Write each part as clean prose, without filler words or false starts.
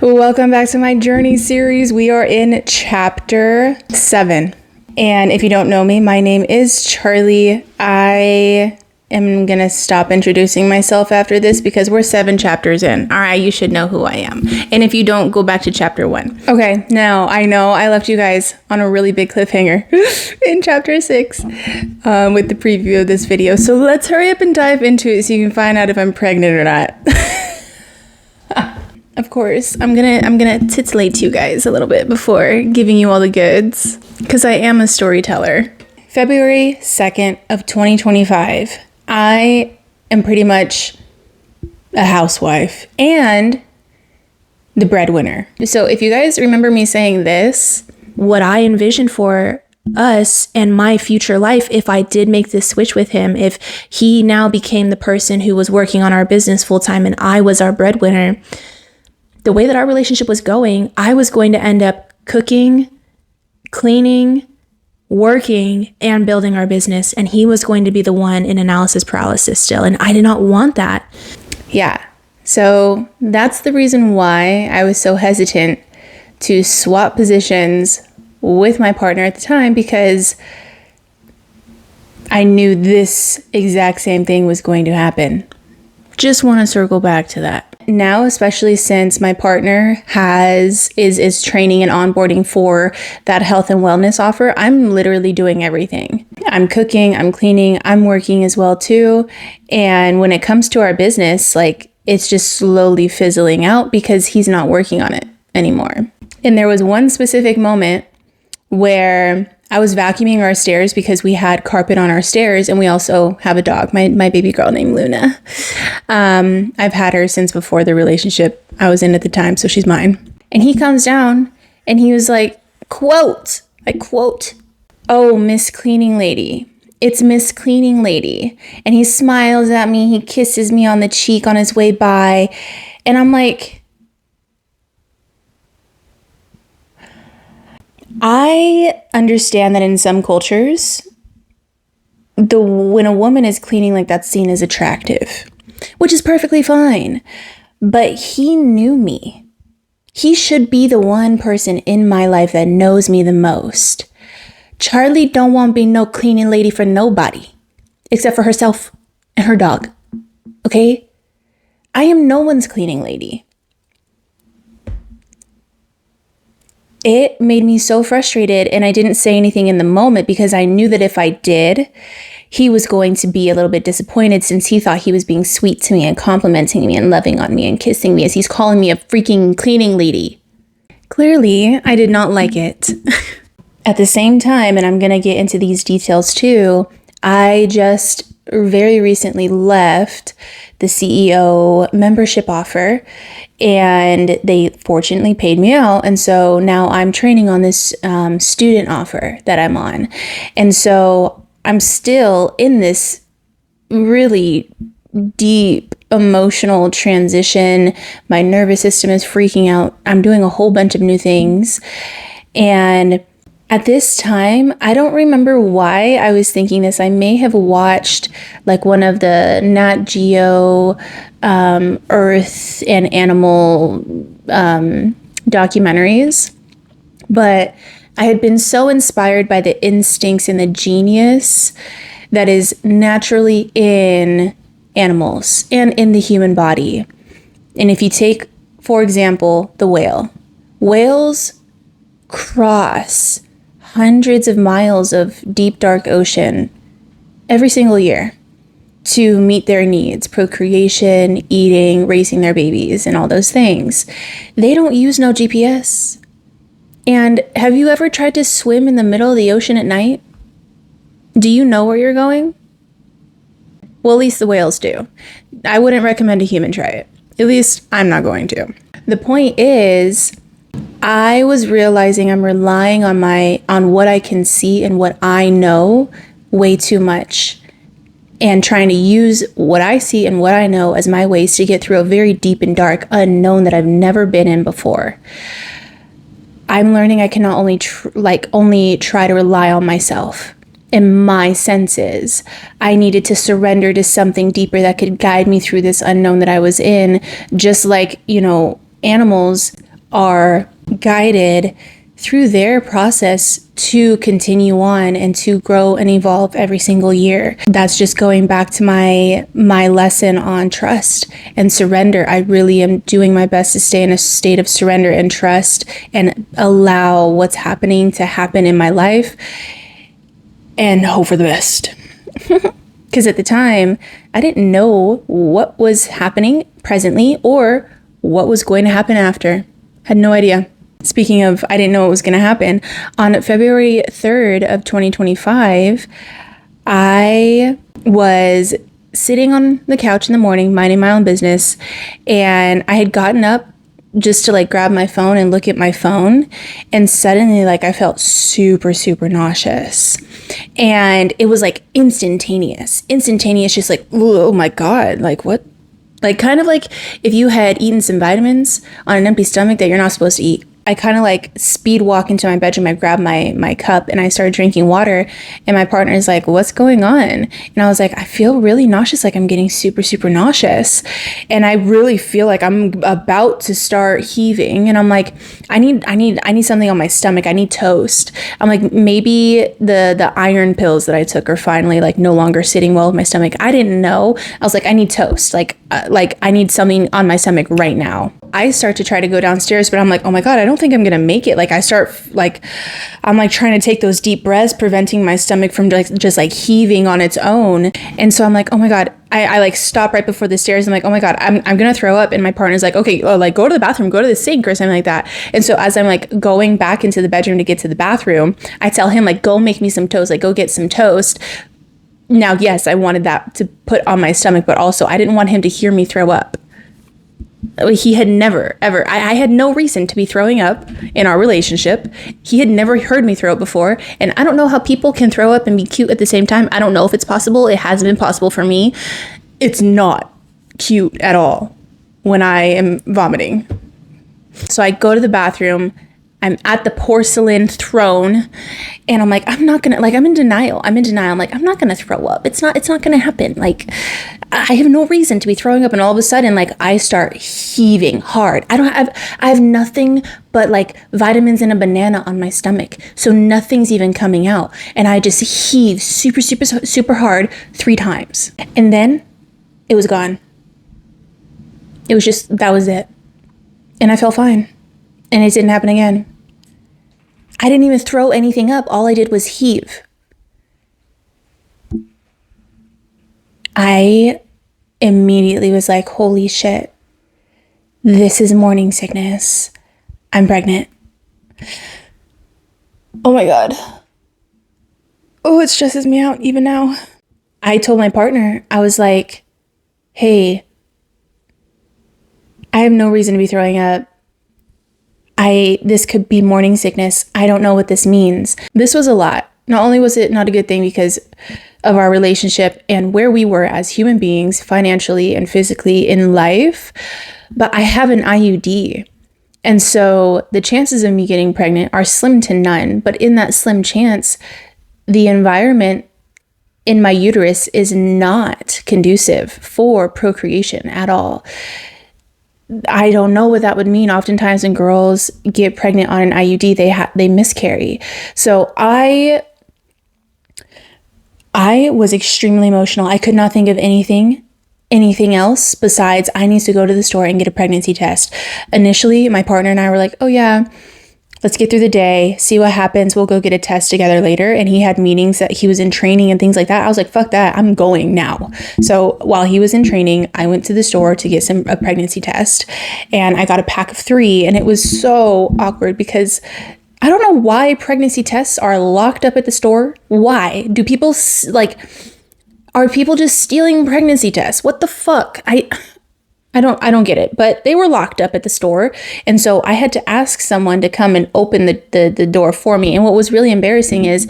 Welcome back to my journey series. We are in chapter 7. And if you don't know me, my name is Charlie. I am going to stop introducing myself after this because we're 7 chapters in. All right, you should know who I am. And if you don't, go back to chapter 1. Okay, now I know I left you guys on a really big cliffhanger in chapter 6 with the preview of this video. So let's hurry up and dive into it so you can find out if I'm pregnant or not. Of course, I'm gonna titillate you guys a little bit before giving you all the goods, because I am a storyteller. February 2nd of 2025. I am pretty much a housewife and the breadwinner. So if you guys remember me saying this, what I envisioned for us and my future life, if I did make this switch with him, if he now became the person who was working on our business full time and I was our breadwinner, the way that our relationship was going, I was going to end up cooking, cleaning, working, and building our business. And he was going to be the one in analysis paralysis still. And I did not want that. Yeah. So that's the reason why I was so hesitant to swap positions with my partner at the time, because I knew this exact same thing was going to happen. Just want to circle back to that. Now, especially since my partner is training and onboarding for that health and wellness offer, I'm literally doing everything. I'm cooking, I'm cleaning, I'm working as well too. And when it comes to our business, like, it's just slowly fizzling out because he's not working on it anymore. And there was one specific moment where I was vacuuming our stairs because we had carpet on our stairs, and we also have a dog, my baby girl named Luna. I've had her since before the relationship I was in at the time, so she's mine. And he comes down and he was like, I quote, "Oh, Miss Cleaning Lady. It's Miss Cleaning Lady." And he smiles at me, he kisses me on the cheek on his way by, and I'm like, I understand that in some cultures, when a woman is cleaning, like, that's seen as attractive, which is perfectly fine. But he knew me. He should be the one person in my life that knows me the most. Charlie don't want to be no cleaning lady for nobody, except for herself and her dog. Okay? I am no one's cleaning lady. It made me so frustrated, and I didn't say anything in the moment because I knew that if I did, he was going to be a little bit disappointed, since he thought he was being sweet to me and complimenting me and loving on me and kissing me as he's calling me a freaking cleaning lady. Clearly, I did not like it. At the same time, and I'm going to get into these details too, I just very recently left the CEO membership offer, and they fortunately paid me out. And so now I'm training on this student offer that I'm on. And so I'm still in this really deep emotional transition. My nervous system is freaking out. I'm doing a whole bunch of new things. And at this time, I don't remember why I was thinking this. I may have watched like one of the Nat Geo Earth and Animal documentaries, but I had been so inspired by the instincts and the genius that is naturally in animals and in the human body. And if you take, for example, the whale, whales cross hundreds of miles of deep, dark ocean every single year to meet their needs, procreation, eating, raising their babies, and all those things. They don't use no GPS. And have you ever tried to swim in the middle of the ocean at night? Do you know where you're going? Well, at least the whales do. I wouldn't recommend a human try it. At least I'm not going to. The point is, I was realizing I'm relying on what I can see and what I know way too much, and trying to use what I see and what I know as my ways to get through a very deep and dark unknown that I've never been in before. I'm learning I cannot only try to rely on myself and my senses. I needed to surrender to something deeper that could guide me through this unknown that I was in, just like, animals are guided through their process to continue on and to grow and evolve every single year. That's just going back to my lesson on trust and surrender. I really am doing my best to stay in a state of surrender and trust and allow what's happening to happen in my life and hope for the best. Because at the time, I didn't know what was happening presently or what was going to happen after. Had no idea. Speaking of, I didn't know what was going to happen. On February 3rd of 2025, I was sitting on the couch in the morning, minding my own business, and I had gotten up just to like grab my phone and look at my phone, and suddenly like I felt super, super nauseous. And it was like instantaneous, just like, oh my God, like what? Like kind of like if you had eaten some vitamins on an empty stomach that you're not supposed to eat. I kind of like speed walk into my bedroom. I grab my cup and I started drinking water, and my partner is like, what's going on? And I was like, I feel really nauseous. Like I'm getting super, super nauseous. And I really feel like I'm about to start heaving. And I'm like, I need something on my stomach. I need toast. I'm like, maybe the iron pills that I took are finally like no longer sitting well with my stomach. I didn't know. I was like, I need toast. Like I need something on my stomach right now. I start to try to go downstairs, but I'm like, oh my God, I don't think I'm going to make it. Like I'm like trying to take those deep breaths, preventing my stomach from just like heaving on its own. And so I'm like, oh my God, I like stop right before the stairs. I'm like, oh my God, I'm going to throw up. And my partner's like, okay, like go to the bathroom, go to the sink or something like that. And so as I'm like going back into the bedroom to get to the bathroom, I tell him like, go make me some toast, like go get some toast. Now, yes, I wanted that to put on my stomach, but also I didn't want him to hear me throw up. He had never, ever, I had no reason to be throwing up in our relationship. He had never heard me throw up before. And I don't know how people can throw up and be cute at the same time. I don't know if it's possible. It hasn't been possible for me. It's not cute at all when I am vomiting. So I go to the bathroom. I'm at the porcelain throne and I'm like, I'm not gonna, like, I'm in denial. I'm like, I'm not gonna throw up. It's not gonna happen. Like, I have no reason to be throwing up. And all of a sudden, like, I start heaving hard. I have nothing but like vitamins and a banana on my stomach. So nothing's even coming out. And I just heave super, super, super hard 3 times. And then it was gone. It was just, that was it. And I felt fine. And it didn't happen again. I didn't even throw anything up. All I did was heave. I immediately was like, holy shit, this is morning sickness. I'm pregnant. Oh my God. Oh, it stresses me out even now. I told my partner, I was like, hey, I have no reason to be throwing up. This could be morning sickness. I don't know what this means. This was a lot. Not only was it not a good thing because of our relationship and where we were as human beings, financially and physically in life, but I have an IUD. And so the chances of me getting pregnant are slim to none. But in that slim chance, the environment in my uterus is not conducive for procreation at all. I don't know what that would mean. Oftentimes when girls get pregnant on an IUD, they miscarry. So I was extremely emotional. I could not think of anything else besides I need to go to the store and get a pregnancy test. Initially, my partner and I were like, oh yeah, let's get through the day, see what happens. We'll go get a test together later. And he had meetings that he was in training and things like that. I was like, fuck that. I'm going now. So while he was in training, I went to the store to get a pregnancy test and I got a pack of 3. And it was so awkward because I don't know why pregnancy tests are locked up at the store. Why? Do people are people just stealing pregnancy tests? What the fuck? I don't get it, but they were locked up at the store. And so I had to ask someone to come and open the door for me. And what was really embarrassing is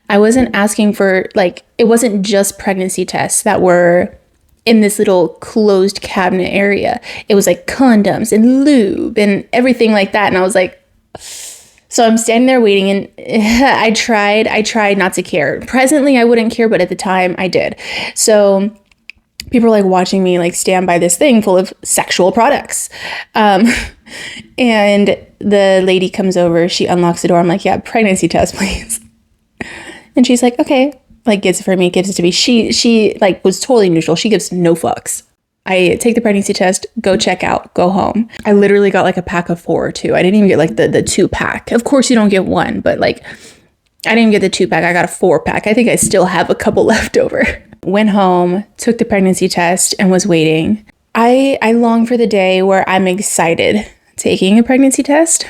I wasn't asking for, like, it wasn't just pregnancy tests that were in this little closed cabinet area. It was like condoms and lube and everything like that. And I was like, so I'm standing there waiting and I tried not to care. Presently, I wouldn't care, but at the time I did. So people are like watching me like stand by this thing full of sexual products. And the lady comes over, she unlocks the door. I'm like, yeah, pregnancy test, please. And she's like, okay, like gets it for me, gives it to me. She like was totally neutral. She gives no fucks. I take the pregnancy test, go check out, go home. I literally got like a pack of 4 or 2. I didn't even get like the 2-pack. Of course you don't get one, but like I didn't even get the 2-pack. I got a 4-pack. I think I still have a couple left over. Went home, took the pregnancy test, and was waiting. I long for the day where I'm excited taking a pregnancy test.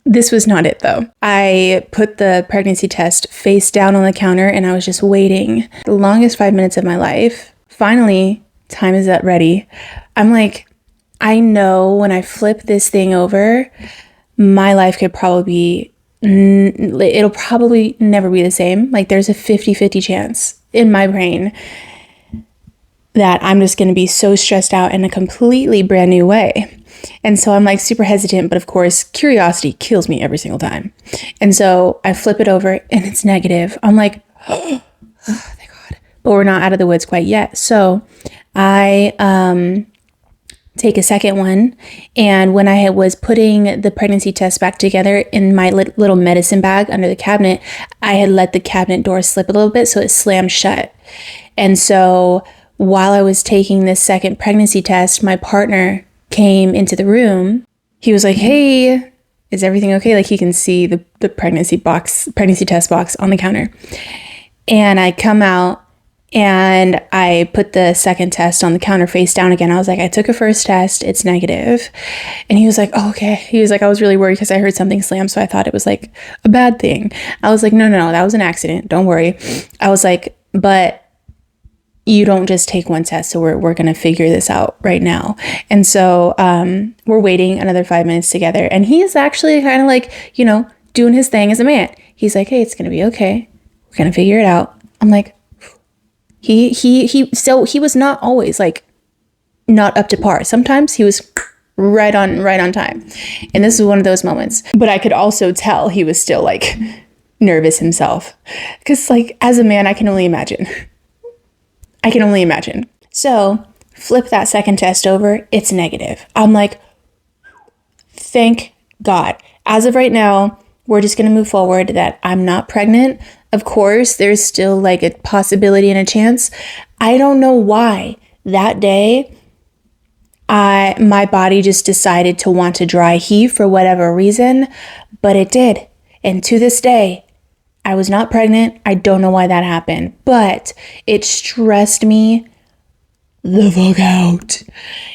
This was not it though. I put the pregnancy test face down on the counter and I was just waiting. The longest 5 minutes of my life. Finally, time is up, ready. I'm like, I know when I flip this thing over, my life could probably it'll probably never be the same. Like there's a 50-50 chance in my brain that I'm just going to be so stressed out in a completely brand new way. And so I'm like super hesitant, but of course, curiosity kills me every single time. And so I flip it over and it's negative. I'm like, oh, thank God. But we're not out of the woods quite yet. So I take a second one. And when I was putting the pregnancy test back together in my little medicine bag under the cabinet, I had let the cabinet door slip a little bit, so it slammed shut. And so while I was taking this second pregnancy test, my partner came into the room. He was like, hey, is everything okay? Like he can see the pregnancy test box on the counter. And I come out and I put the second test on the counter face down again. I was like, I took a first test, it's negative. And he was like, oh, okay. He was like, I was really worried because I heard something slam, so I thought it was like a bad thing. I was like, no, that was an accident. Don't worry. I was like, but you don't just take one test, so we're going to figure this out right now. And so we're waiting another 5 minutes together. And he is actually kind of like, doing his thing as a man. He's like, hey, it's going to be okay. We're going to figure it out. I'm like, so he was not always like not up to par. Sometimes he was right on time. And this was one of those moments. But I could also tell he was still like nervous himself. Because like as a man, I can only imagine. So flip that second test over. It's negative. I'm like, thank God. As of right now, we're just going to move forward that I'm not pregnant. Of course, there's still like a possibility and a chance. I don't know why that day, my body just decided to want to dry heave for whatever reason, but it did. And to this day, I was not pregnant. I don't know why that happened, but it stressed me the fuck out.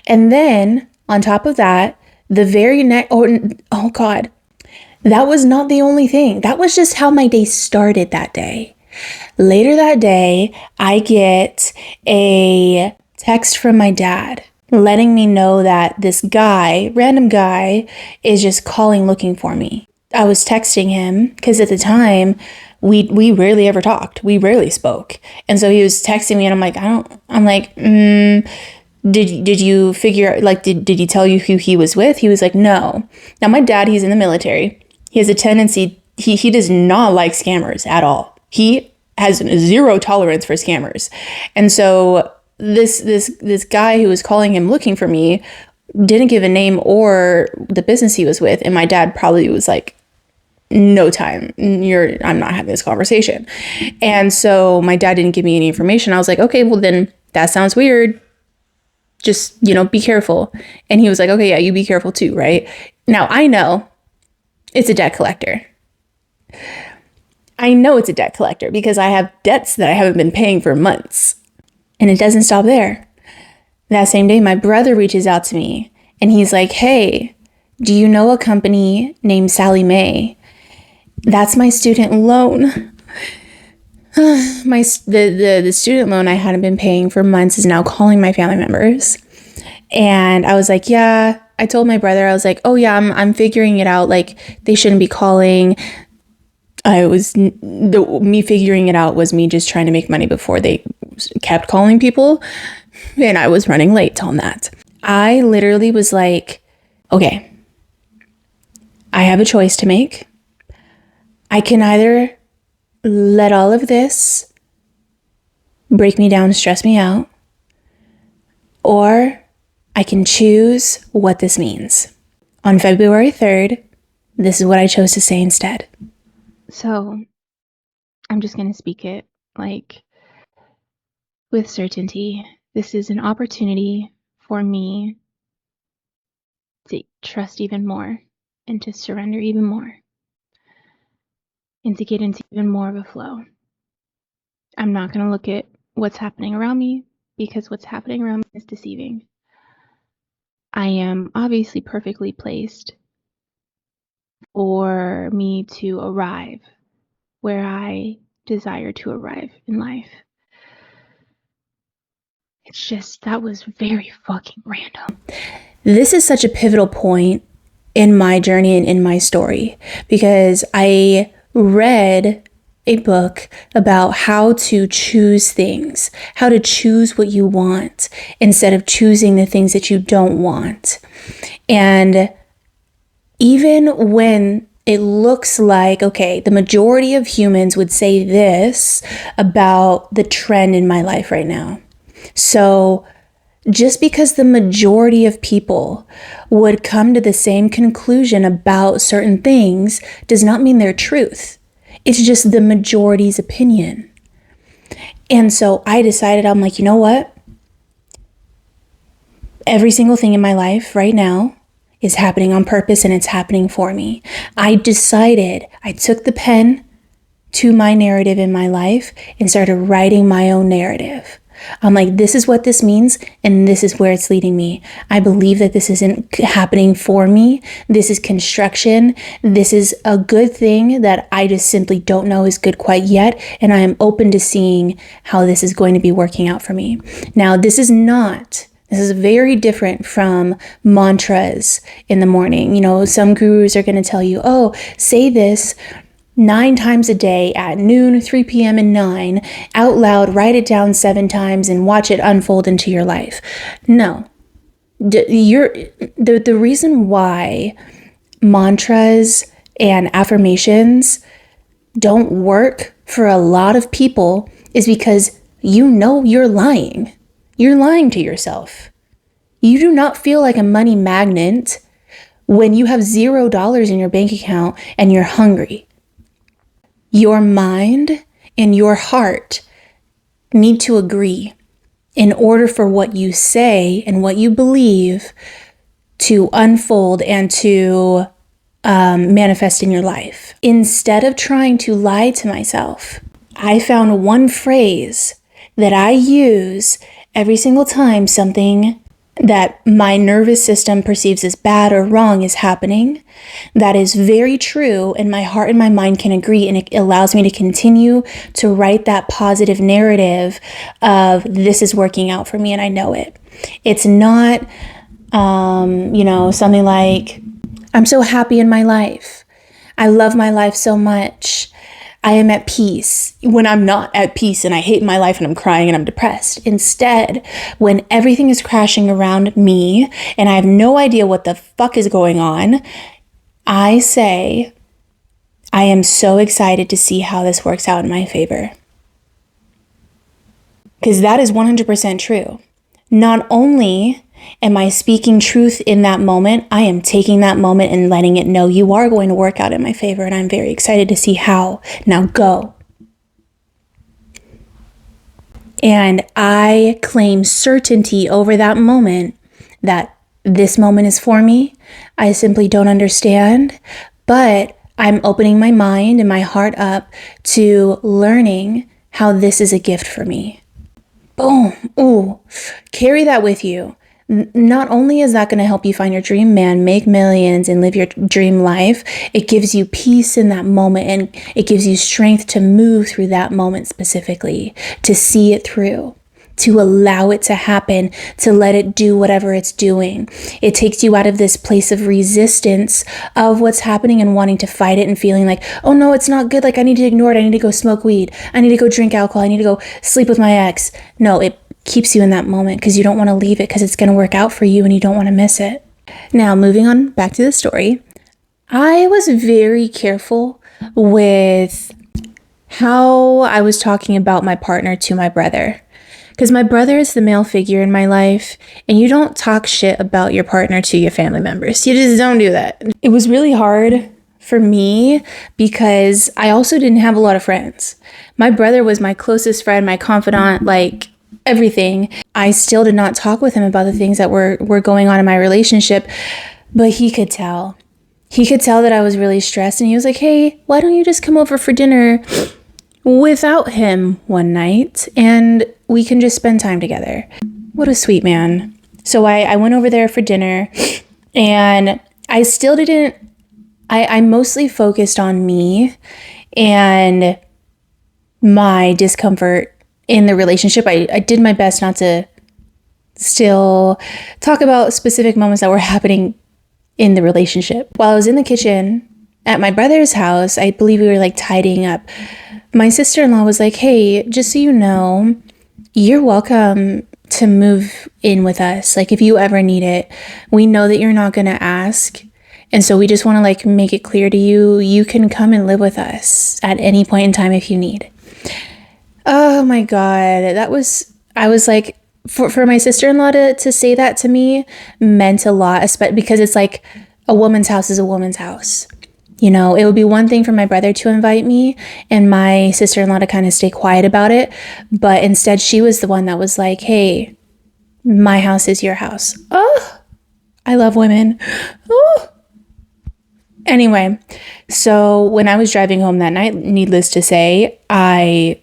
And then on top of that, the very next, oh God, that was not the only thing. That was just how my day started that day. Later that day, I get a text from my dad letting me know that this guy, random guy, is just calling looking for me. I was texting him because at the time we rarely ever talked. We rarely spoke. And so he was texting me and I'm like, did you figure, like, did he tell you who he was with? He was like, no. Now my dad, he's in the military. He has a tendency, he does not like scammers at all. He has zero tolerance for scammers. And so this guy who was calling him looking for me didn't give a name or the business he was with. And my dad probably was like, no time, I'm not having this conversation. And so my dad didn't give me any information. I was like, okay, well then that sounds weird. Just, be careful. And he was like, okay, yeah, you be careful too, right? Now I know it's a debt collector. I know it's a debt collector because I have debts that I haven't been paying for months. And it doesn't stop there. That same day, my brother reaches out to me and he's like, hey, do you know a company named Sally Mae? That's my student loan. The student loan I hadn't been paying for months is now calling my family members. And I was like, yeah, I told my brother, I was like, oh yeah, I'm figuring it out. Like they shouldn't be calling. Me figuring it out was me just trying to make money before they kept calling people. And I was running late on that. I literally was like, okay, I have a choice to make. I can either let all of this break me down, stress me out, or I can choose what this means. On February 3rd, this is what I chose to say instead. So I'm just going to speak it like with certainty. This is an opportunity for me to trust even more and to surrender even more and to get into even more of a flow. I'm not going to look at what's happening around me because what's happening around me is deceiving. I am obviously perfectly placed for me to arrive where I desire to arrive in life. It's just, that was very fucking random. This is such a pivotal point in my journey and in my story because I read a book about how to choose things, how to choose what you want instead of choosing the things that you don't want. And even when it looks like, okay, the majority of humans would say this about the trend in my life right now. So just because the majority of people would come to the same conclusion about certain things does not mean they're truth. It's just the majority's opinion. And so I decided, I'm like, you know what? Every single thing in my life right now is happening on purpose and it's happening for me. I decided, I took the pen to my narrative in my life and started writing my own narrative. I'm like, this is what this means, and this is where it's leading me. I believe that this isn't happening for me. This is construction. This is a good thing that I just simply don't know is good quite yet, and I am open to seeing how this is going to be working out for me. Now, this is very different from mantras in the morning. You know, some gurus are going to tell you, oh, say this 9 times a day at noon, 3 p.m. and 9, out loud, write it down 7 times and watch it unfold into your life. No. The reason why mantras and affirmations don't work for a lot of people is because you know you're lying. You're lying to yourself. You do not feel like a money magnet when you have $0 in your bank account and you're hungry. Your mind and your heart need to agree in order for what you say and what you believe to unfold and to manifest in your life. Instead of trying to lie to myself, I found one phrase that I use every single time something that my nervous system perceives as bad or wrong is happening. That is very true, and my heart and my mind can agree, and it allows me to continue to write that positive narrative of this is working out for me and I know it. It's not, something like, I'm so happy in my life. I love my life so much. I am at peace when I'm not at peace and I hate my life and I'm crying and I'm depressed. Instead, when everything is crashing around me and I have no idea what the fuck is going on, I say, I am so excited to see how this works out in my favor. Because that is 100% true. Not only am I speaking truth in that moment, I am taking that moment and letting it know you are going to work out in my favor, and I'm very excited to see how. Now go. And I claim certainty over that moment that this moment is for me. I simply don't understand, but I'm opening my mind and my heart up to learning how this is a gift for me. Boom. Ooh. Carry that with you. Not only is that going to help you find your dream man, make millions, and live your dream life, it gives you peace in that moment, and it gives you strength to move through that moment specifically, to see it through, to allow it to happen, to let it do whatever it's doing. It takes you out of this place of resistance of what's happening and wanting to fight it and feeling like, oh no, it's not good. Like I need to ignore it. I need to go smoke weed. I need to go drink alcohol. I need to go sleep with my ex. No, it keeps you in that moment because you don't want to leave it because it's going to work out for you and you don't want to miss it. Now, moving on back to the story, I was very careful with how I was talking about my partner to my brother Because my brother is the male figure in my life, and you don't talk shit about your partner to your family members. You just don't do that. It was really hard for me because I also didn't have a lot of friends. My brother was my closest friend, my confidant, like everything. I still did not talk with him about the things that were going on in my relationship, but he could tell. He could tell that I was really stressed, and he was like, hey, why don't you just come over for dinner without him one night and we can just spend time together. What a sweet man. So I went over there for dinner, and I still didn't, I mostly focused on me and my discomfort in the relationship. I did my best not to still talk about specific moments that were happening in the relationship. While I was in the kitchen at my brother's house, I believe we were like tidying up. My sister-in-law was like, hey, just so you know, you're welcome to move in with us. Like, if you ever need it, we know that you're not going to ask. And so we just want to like make it clear to you, you can come and live with us at any point in time if you need. Oh my God. I was like, for my sister-in-law to say that to me meant a lot, especially because it's like a woman's house is a woman's house. You know, it would be one thing for my brother to invite me and my sister-in-law to kind of stay quiet about it. But instead, she was the one that was like, hey, my house is your house. Oh, I love women. Oh. Anyway, so when I was driving home that night, needless to say, I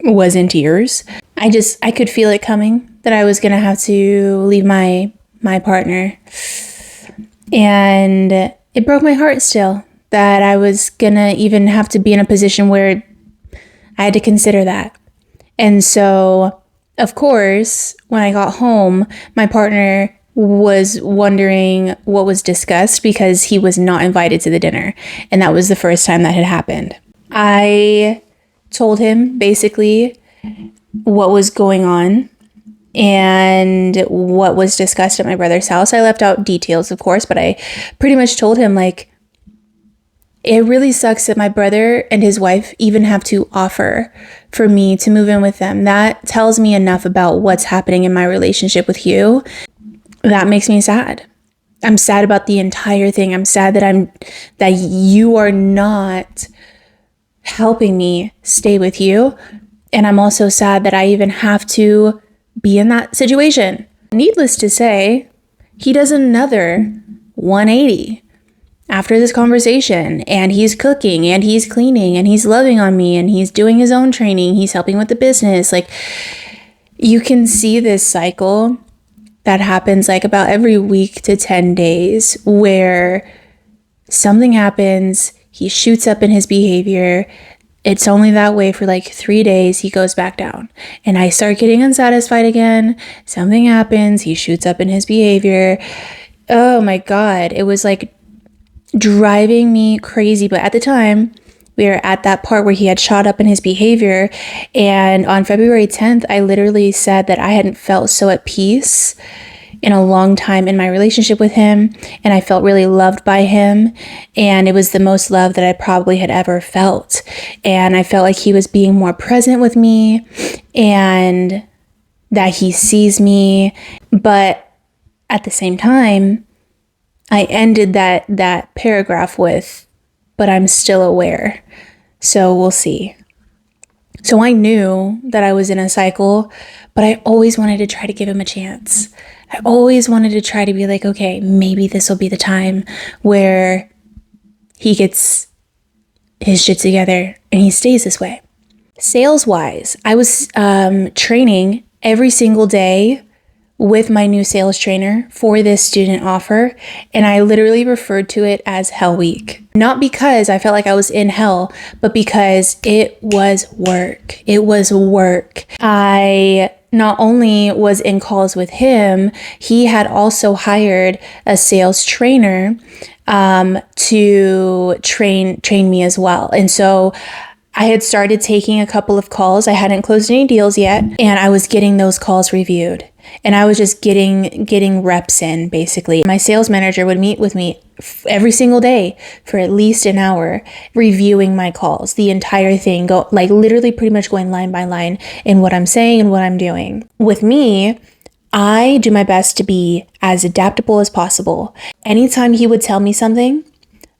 was in tears. I could feel it coming that I was going to have to leave my partner. And it broke my heart still that I was going to even have to be in a position where I had to consider that. And so, of course, when I got home, my partner was wondering what was discussed because he was not invited to the dinner. And that was the first time that had happened. I told him basically what was going on and what was discussed at my brother's house. I left out details, of course, but I pretty much told him, like, it really sucks that my brother and his wife even have to offer for me to move in with them. That tells me enough about what's happening in my relationship with you. That makes me sad. I'm sad about the entire thing. I'm sad that you are not helping me stay with you. And I'm also sad that I even have to be in that situation. Needless to say, he does another 180 after this conversation, and he's cooking and he's cleaning and he's loving on me and he's doing his own training. He's helping with the business. Like, you can see this cycle that happens like about every week to 10 days where something happens, he shoots up in his behavior. It's only that way for like 3 days, he goes back down. And I start getting unsatisfied again. Something happens, he shoots up in his behavior. Oh my God, it was like driving me crazy. But at the time, we were at that part where he had shot up in his behavior. And on February 10th, I literally said that I hadn't felt so at peace in a long time in my relationship with him. And I felt really loved by him. And it was the most love that I probably had ever felt. And I felt like he was being more present with me and that he sees me. But at the same time, I ended that paragraph with, but I'm still aware. So we'll see. So I knew that I was in a cycle, but I always wanted to try to give him a chance. I always wanted to try to be like, okay, maybe this will be the time where he gets his shit together and he stays this way. Sales-wise, I was training every single day with my new sales trainer for this student offer, and I literally referred to it as Hell Week. Not because I felt like I was in hell, but because it was work. It was work. I not only was in calls with him, he had also hired a sales trainer to train me as well. And so I had started taking a couple of calls. I hadn't closed any deals yet, and I was getting those calls reviewed. And I was just getting reps in, basically. My sales manager would meet with me every single day for at least an hour, reviewing my calls, the entire thing, literally pretty much going line by line in what I'm saying and what I'm doing. With me, I do my best to be as adaptable as possible. Anytime he would tell me something,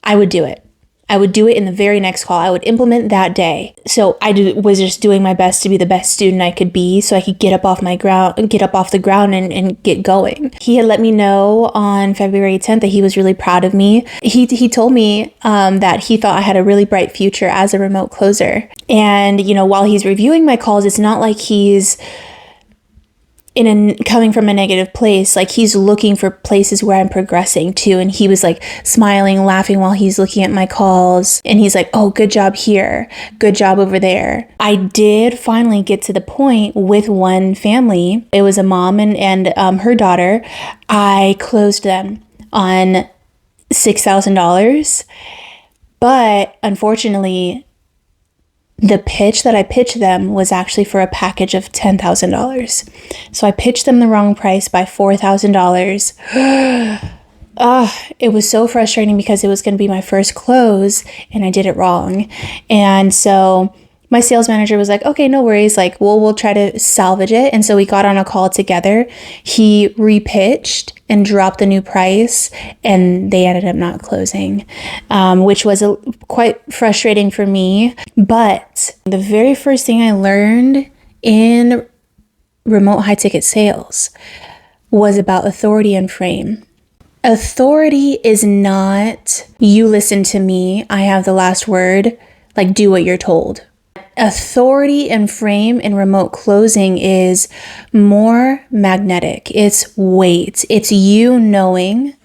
I would do it. I would do it in the very next call. I would implement that day. So was just doing my best to be the best student I could be, so I could get up off the ground and get going. He had let me know on February 10th that he was really proud of me. He told me that he thought I had a really bright future as a remote closer. And, while he's reviewing my calls, it's not like he's coming from a negative place. Like, he's looking for places where I'm progressing to. And he was like smiling, laughing while he's looking at my calls. And he's like, oh, good job here. Good job over there. I did finally get to the point with one family. It was a mom and her daughter. I closed them on $6,000. But unfortunately, the pitch that I pitched them was actually for a package of $10,000. So I pitched them the wrong price by $4,000. It was so frustrating because it was going to be my first close and I did it wrong. And so my sales manager was like, okay, no worries. Like, we'll try to salvage it. And so we got on a call together. He repitched and dropped the new price, and they ended up not closing, which was quite frustrating for me. But the very first thing I learned in remote high ticket sales was about authority and frame. Authority is not, you listen to me, I have the last word, like, do what you're told. Authority and frame in remote closing is more magnetic. It's weight. It's you knowing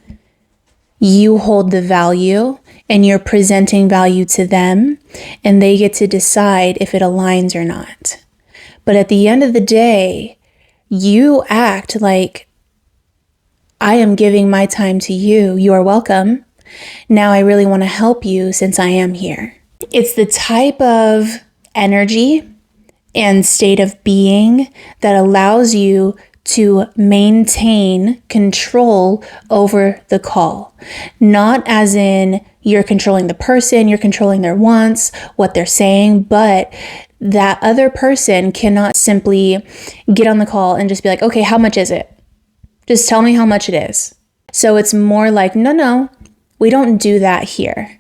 you hold the value and you're presenting value to them, and they get to decide if it aligns or not. But at the end of the day, you act like, I am giving my time to you. You are welcome. Now I really want to help you since I am here. It's the type of energy and state of being that allows you to maintain control over the call. Not as in you're controlling the person, you're controlling their wants, what they're saying, but that other person cannot simply get on the call and just be like, okay, how much is it? Just tell me how much it is. So it's more like, no, we don't do that here.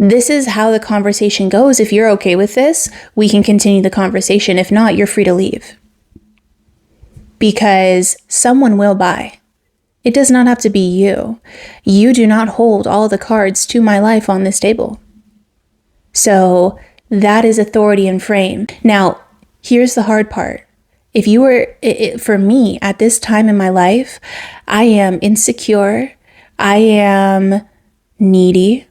This is how the conversation goes. If you're okay with this, we can continue the conversation. If not, you're free to leave. Because someone will buy. It does not have to be you. You do not hold all the cards to my life on this table. So that is authority and frame. Now, here's the hard part. If you were, for me, at this time in my life, I am insecure. I am needy.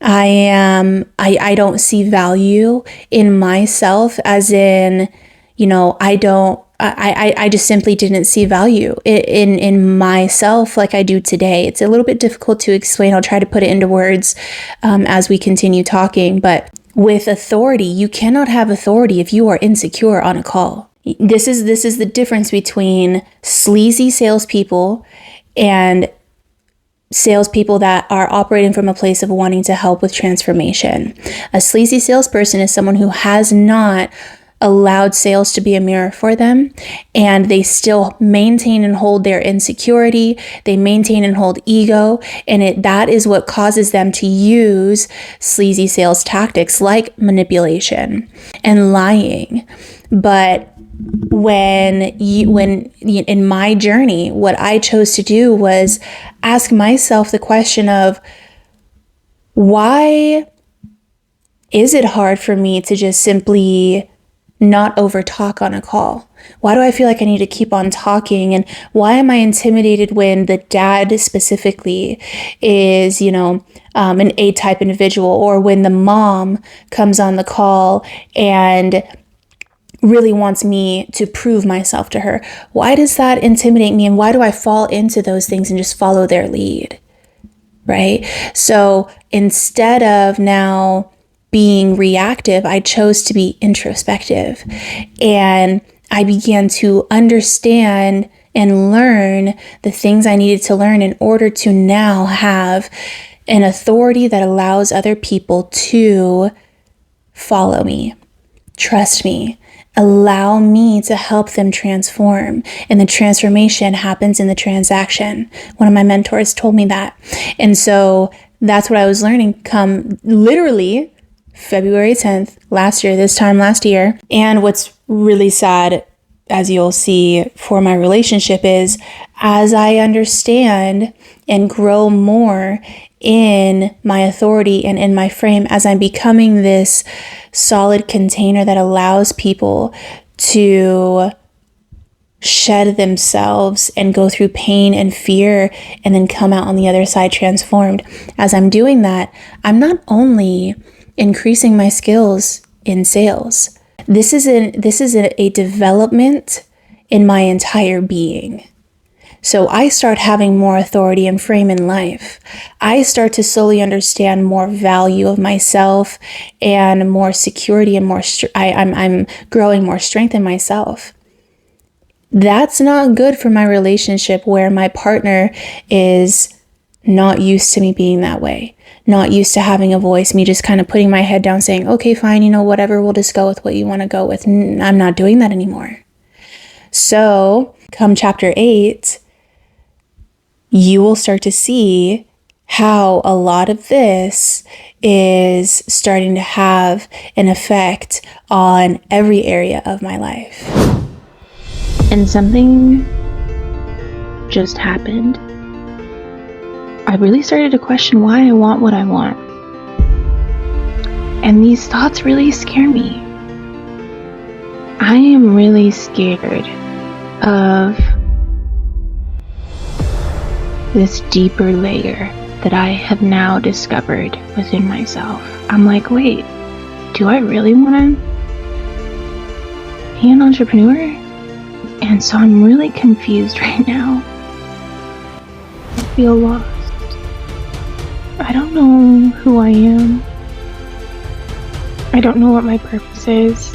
I don't see value in myself, as in, I just simply didn't see value in myself like I do today. It's a little bit difficult to explain. I'll try to put it into words as we continue talking. But with authority, you cannot have authority if you are insecure on a call. This is the difference between sleazy salespeople and salespeople that are operating from a place of wanting to help with transformation. A sleazy salesperson is someone who has not allowed sales to be a mirror for them, and they still maintain and hold their insecurity. They maintain and hold ego, and that is what causes them to use sleazy sales tactics like manipulation and lying. But when in my journey, what I chose to do was ask myself the question of, why is it hard for me to just simply not overtalk on a call? Why do I feel like I need to keep on talking? And why am I intimidated when the dad specifically is, an A-type individual, or when the mom comes on the call and really wants me to prove myself to her? Why does that intimidate me? And why do I fall into those things and just follow their lead? Right? So instead of now being reactive, I chose to be introspective. And I began to understand and learn the things I needed to learn in order to now have an authority that allows other people to follow me, trust me, allow me to help them transform. And the transformation happens in the transaction. One of my mentors told me that. And so that's what I was learning come literally February 10th this time last year. And what's really sad, as you'll see for my relationship, is as I understand and grow more in my authority and in my frame, as I'm becoming this solid container that allows people to shed themselves and go through pain and fear and then come out on the other side transformed. As I'm doing that, I'm not only increasing my skills in sales. This is a development in my entire being. So I start having more authority and frame in life. I start to slowly understand more value of myself and more security and more. I'm growing more strength in myself. That's not good for my relationship where my partner is not used to me being that way, not used to having a voice, me just kind of putting my head down saying, okay, fine, whatever, we'll just go with what you want to go with. I'm not doing that anymore. So come chapter 8, you will start to see how a lot of this is starting to have an effect on every area of my life. And something just happened. I really started to question why I want what I want. And these thoughts really scare me. I am really scared of this deeper layer that I have now discovered within myself. I'm like, wait, do I really want to be an entrepreneur? And so I'm really confused right now. I feel lost. I don't know who I am. I don't know what my purpose is.